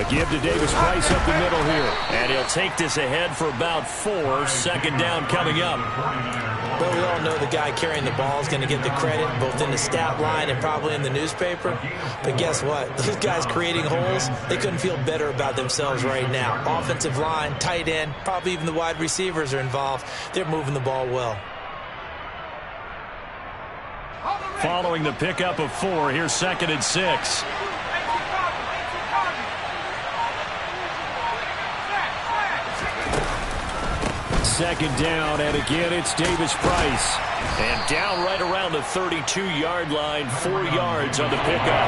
Give to Davis Price up the middle here. And he'll take this ahead for about 4. Second down coming up. Well, we all know the guy carrying the ball is going to get the credit, both in the stat line and probably in the newspaper. But guess what? Those guys creating holes, they couldn't feel better about themselves right now. Offensive line, tight end, probably even the wide receivers are involved. They're moving the ball well. Following the pickup of 4, here's 2nd and 6. Second down, and again, it's Davis Price. And down right around the 32-yard line, 4 yards on the pickup.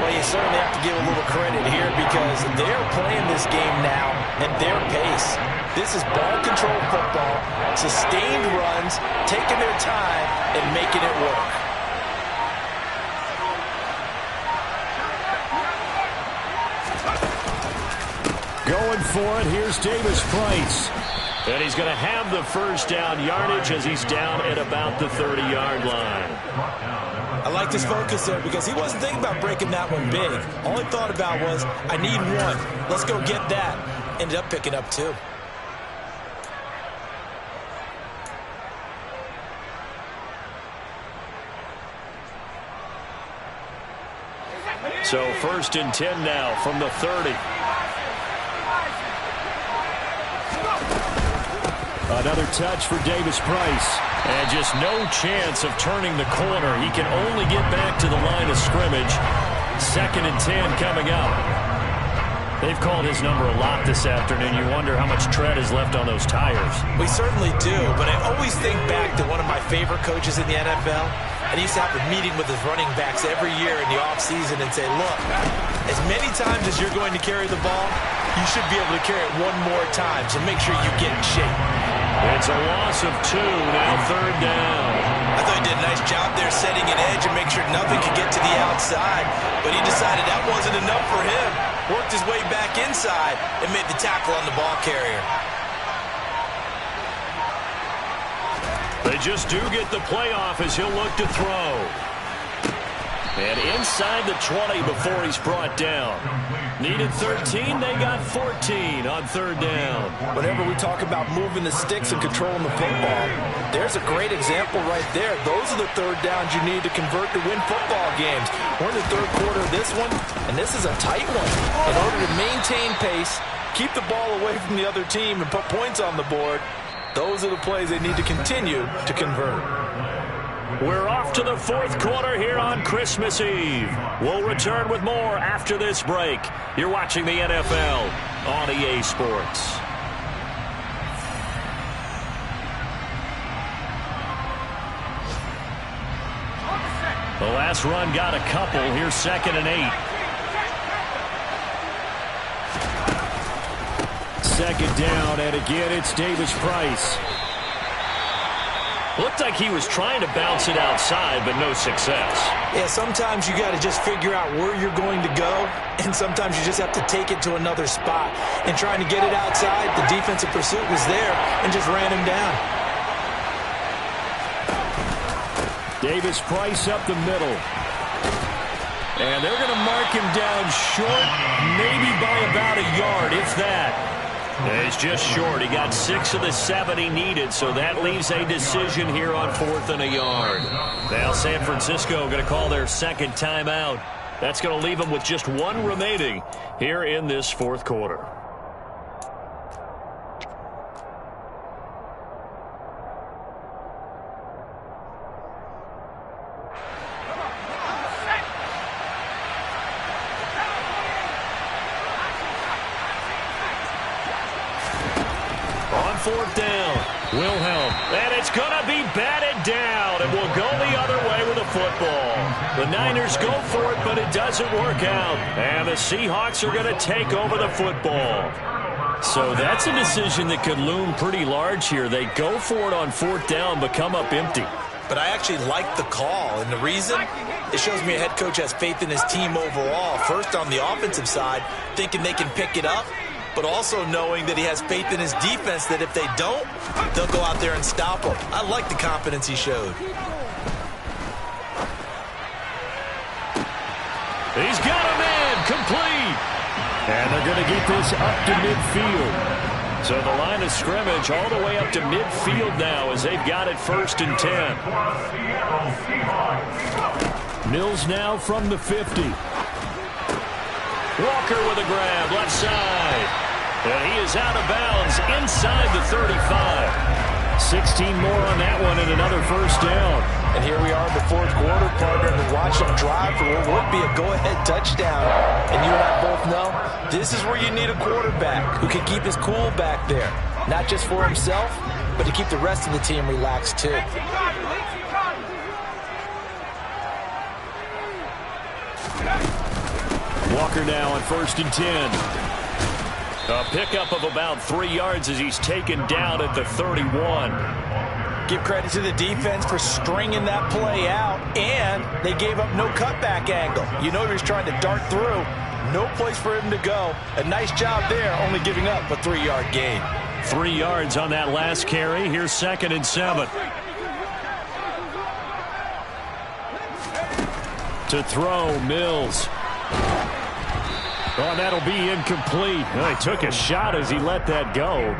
Well, you certainly have to give a little credit here because they're playing this game now at their pace. This is ball control football, sustained runs, taking their time and making it work. Going for it, here's Davis Price. And he's going to have the first down yardage as he's down at about the 30-yard line. I like this focus there because he wasn't thinking about breaking that one big. All he thought about was, I need 1. Let's go get that. Ended up picking up 2. So 1st and 10 now from the 30. Another touch for Davis Price. And just no chance of turning the corner. He can only get back to the line of scrimmage. 2nd and 10 coming up. They've called his number a lot this afternoon. You wonder how much tread is left on those tires. We certainly do, but I always think back to one of my favorite coaches in the NFL. And he used to have a meeting with his running backs every year in the offseason and say, look, as many times as you're going to carry the ball, you should be able to carry it 1 more time, so make sure you get in shape. It's a loss of 2, now 3rd down. I thought he did a nice job there setting an edge and make sure nothing could get to the outside, but he decided that wasn't enough for him. Worked his way back inside and made the tackle on the ball carrier. They just do get the playoff as he'll look to throw. And inside the 20 before he's brought down. Needed 13, they got 14 on 3rd down. Whenever we talk about moving the sticks and controlling the football, there's a great example right there. Those are the 3rd downs you need to convert to win football games. We're in the 3rd quarter of this one, and this is a tight one. In order to maintain pace, keep the ball away from the other team, and put points on the board, those are the plays they need to continue to convert. We're off to the 4th quarter here on Christmas Eve. We'll return with more after this break. You're watching the NFL on EA Sports. The last run got a couple. Here's 2nd and 8. 2nd down, and again, it's Davis Price. Looked like he was trying to bounce it outside, but no success. Yeah, sometimes you got to just figure out where you're going to go, and sometimes you just have to take it to another spot. And trying to get it outside, the defensive pursuit was there and just ran him down. Davis Price up the middle. And they're going to mark him down short, maybe by about a yard, if that. He's just short. He got 6 of the 7 he needed, so that leaves a decision here on 4th and a yard. Now San Francisco going to call their 2nd timeout. That's going to leave them with just 1 remaining here in this 4th quarter. On 4th down, Wilhelm, and it's going to be batted down, and we'll go the other way with a football. The Niners go for it, but it doesn't work out, and the Seahawks are going to take over the football. So that's a decision that could loom pretty large here. They go for it on 4th down, but come up empty. But I actually like the call, and the reason? It shows me a head coach has faith in his team overall. First, on the offensive side, thinking they can pick it up, but also knowing that he has faith in his defense that if they don't, they'll go out there and stop him. I like the confidence he showed. He's got a man complete. And they're going to get this up to midfield. So the line of scrimmage all the way up to midfield now as they've got it 1st and 10. Mills now from the 50. Walker with a grab, left side. And he is out of bounds inside the 35. 16 more on that one and another first down. And here we are in the 4th quarter, partner, and watch them drive for what would be a go-ahead touchdown. And you and I both know this is where you need a quarterback who can keep his cool back there. Not just for himself, but to keep the rest of the team relaxed too. Walker now on 1st and 10. A pickup of about 3 yards as he's taken down at the 31. Give credit to the defense for stringing that play out, and they gave up no cutback angle. You know he was trying to dart through. No place for him to go. A nice job there, only giving up a 3-yard gain. 3 yards on that last carry. Here's 2nd and 7. To throw, Mills. Oh, that'll be incomplete. Well, he took a shot as he let that go.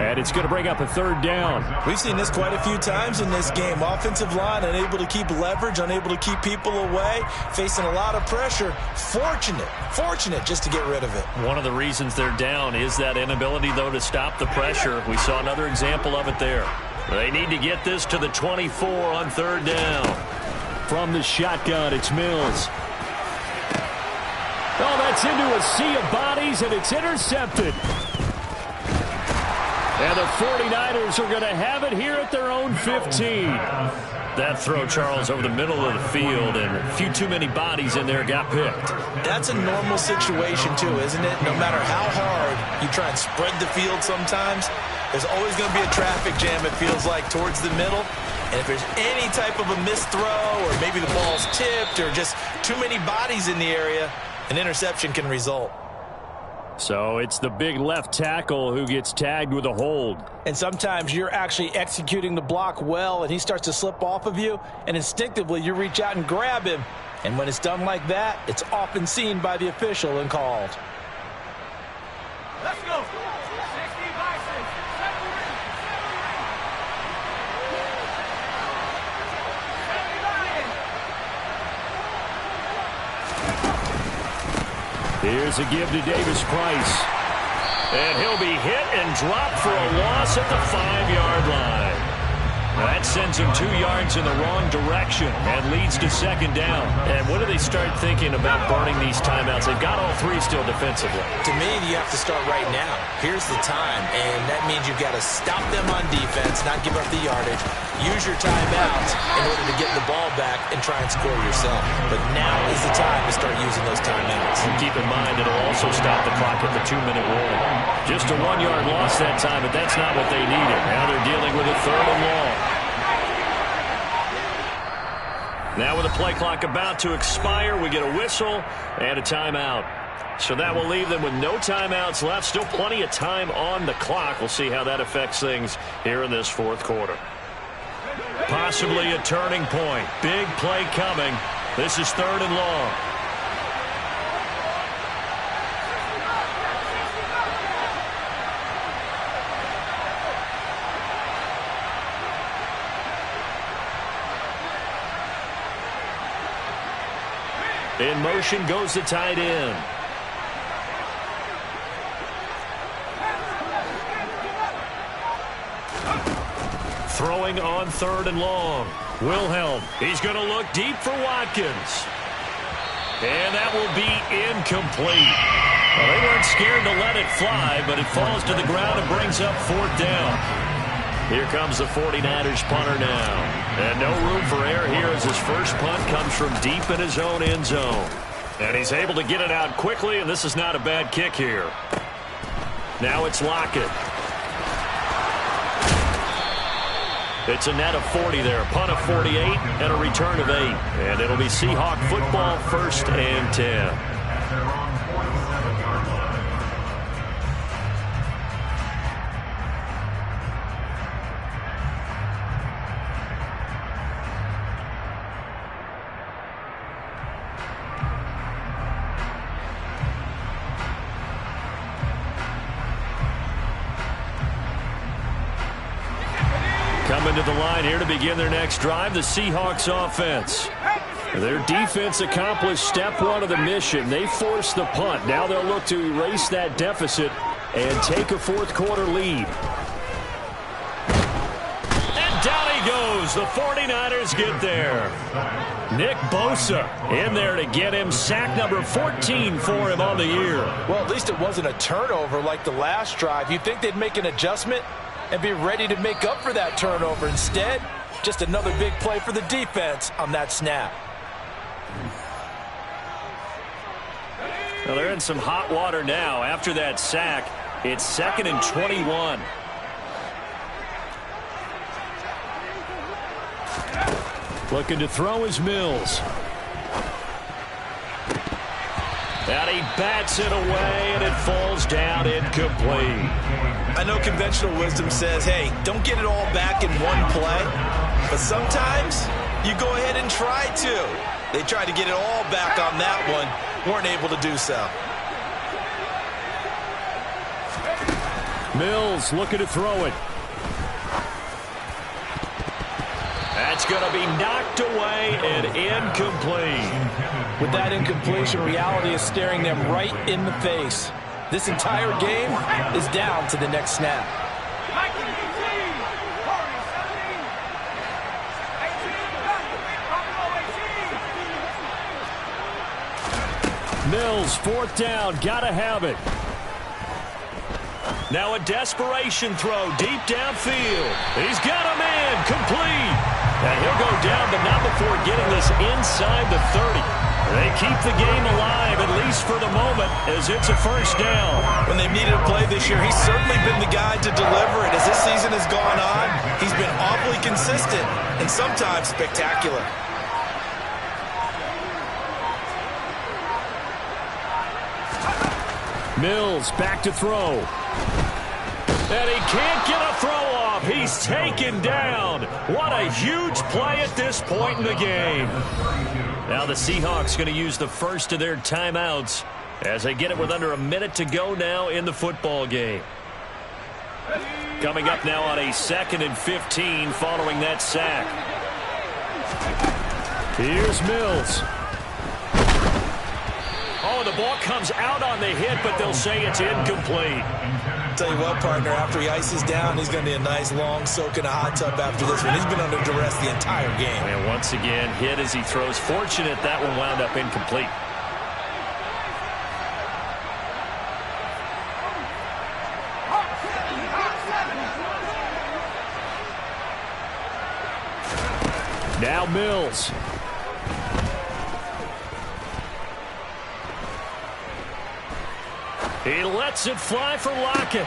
And it's going to bring up a 3rd down. We've seen this quite a few times in this game. Offensive line unable to keep leverage, unable to keep people away, facing a lot of pressure. Fortunate just to get rid of it. One of the reasons they're down is that inability, though, to stop the pressure. We saw another example of it there. They need to get this to the 24 on 3rd down. From the shotgun, it's Mills. Oh, that's into a sea of bodies, and it's intercepted. And the 49ers are going to have it here at their own 15. That throw, Charles, over the middle of the field, and a few too many bodies in there got picked. That's a normal situation, too, isn't it? No matter how hard you try and spread the field sometimes, there's always going to be a traffic jam, it feels like, towards the middle. And if there's any type of a missed throw, or maybe the ball's tipped, or just too many bodies in the area, an interception can result. So it's the big left tackle who gets tagged with a hold. And sometimes you're actually executing the block well, and he starts to slip off of you, and instinctively you reach out and grab him. And when it's done like that, it's often seen by the official and called. Let's go. Here's a give to Davis Price. And he'll be hit and dropped for a loss at the 5-yard line. That sends him 2 yards in the wrong direction and leads to 2nd down. And when do they start thinking about burning these timeouts? They've got all 3 still defensively. To me, you have to start right now. Here's the time, and that means you've got to stop them on defense, not give up the yardage. Use your timeouts in order to get the ball back and try and score yourself. But now is the time to start using those timeouts. And keep in mind, it'll also stop the clock at the 2-minute warning. Just a 1-yard loss that time, but that's not what they needed. Now they're dealing with a 3rd and long. Now with the play clock about to expire, we get a whistle and a timeout. So that will leave them with no timeouts left. Still plenty of time on the clock. We'll see how that affects things here in this 4th quarter. Possibly a turning point. Big play coming. This is 3rd and long. In motion goes the tight end. Throwing on 3rd and long. Wilhelm. He's going to look deep for Watkins. And that will be incomplete. Well, they weren't scared to let it fly, but it falls to the ground and brings up 4th down. Here comes the 49ers punter now. And no room for error here as his first punt comes from deep in his own end zone. And he's able to get it out quickly, and this is not a bad kick here. Now it's Lockett. It's a net of 40 there, a punt of 48, and a return of 8. And it'll be Seahawk football, 1st and 10. coming to the line here to begin their next drive, the Seahawks offense. Their defense accomplished step one of the mission. They forced the punt. Now they'll look to erase that deficit and take a fourth quarter lead. And down he goes. The 49ers get there. Nick Bosa in there to get him sack number 14 for him on the year. Well, at least it wasn't a turnover like the last drive. You'd think they'd make an adjustment and be ready to make up for that turnover. Instead, just another big play for the defense on that snap. Well, they're in some hot water now. After that sack, it's 2nd and 21. Looking to throw is Mills. And he bats it away, and it falls down incomplete. I know conventional wisdom says, hey, don't get it all back in one play. But sometimes you go ahead and try to. They tried to get it all back on that one. Weren't able to do so. Mills looking to throw it. That's going to be knocked away and incomplete. With that incompletion, reality is staring them right in the face. This entire game is down to the next snap. Mills, 4th down, gotta have it. Now a desperation throw deep downfield. He's got a man, complete. And he'll go down, but not before getting this inside the 30. They keep the game alive, at least for the moment, as it's a first down. When they've needed a play this year, he's certainly been the guy to deliver it. As this season has gone on, he's been awfully consistent and sometimes spectacular. Mills back to throw. And he can't get a throw off. He's taken down. What a huge play at this point in the game. Now the Seahawks going to use the first of their timeouts as they get it with under a minute to go now in the football game. Coming up now on a 2nd and 15 following that sack. Here's Mills. Oh, the ball comes out on the hit, but they'll say it's incomplete. Tell you what, partner, after he ices down, he's going to be a nice long soak in a hot tub after this one. He's been under duress the entire game. And once again, hit as he throws. Fortunate that one wound up incomplete. Now Mills. He lets it fly for Lockett.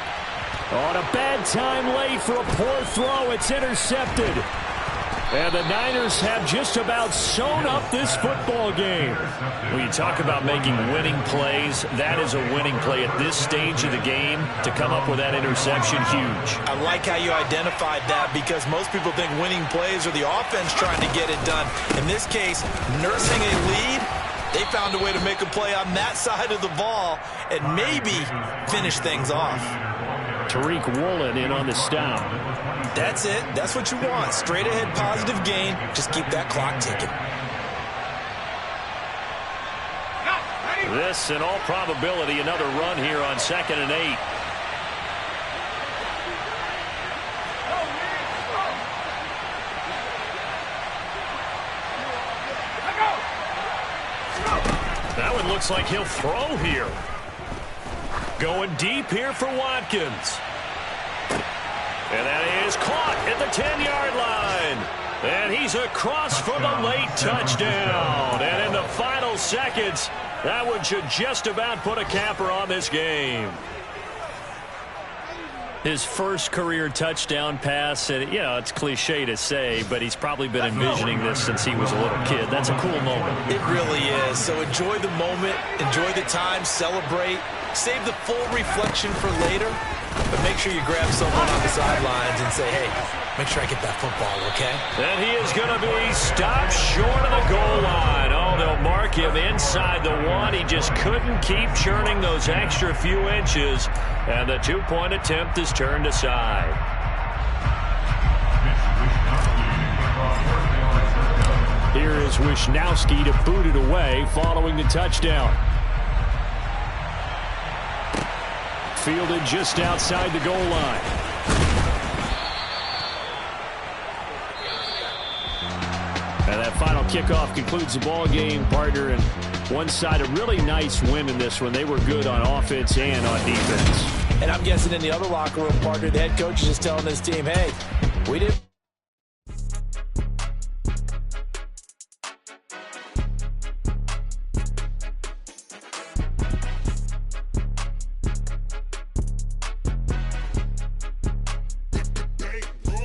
On a bad time late for a poor throw. It's intercepted. And the Niners have just about sewn up this football game. When you talk about making winning plays, that is a winning play at this stage of the game. To come up with that interception, huge. I like how you identified that because most people think winning plays are the offense trying to get it done. In this case, nursing a lead, they found a way to make a play on that side of the ball and maybe finish things off. Tariq Woolen in on the stop. That's it. That's what you want. Straight ahead positive gain. Just keep that clock ticking. This, in all probability, another run here on 2nd and 8. That one looks like he'll throw here. Going deep here for Watkins. And that is caught at the 10-yard line. And he's across for the late touchdown. And in the final seconds, that one should just about put a capper on this game. His first career touchdown pass, and you know, it's cliche to say, but he's probably been envisioning this since he was a little kid. That's a cool moment. It really is. So enjoy the moment, enjoy the time, celebrate, save the full reflection for later, but make sure you grab someone on the sidelines and say, hey, make sure I get that football, okay? And he is going to be stopped short of the goal line. Oh, they'll mark him inside the 1. He just couldn't keep churning those extra few inches, and the 2-point attempt is turned aside. allows Wisnowski to boot it away following the touchdown. Fielded just outside the goal line. And that final kickoff concludes the ball game, partner. And one side, a really nice win in this one. They were good on offense and on defense. And I'm guessing in the other locker room, partner, the head coach is just telling this team, hey, we didn't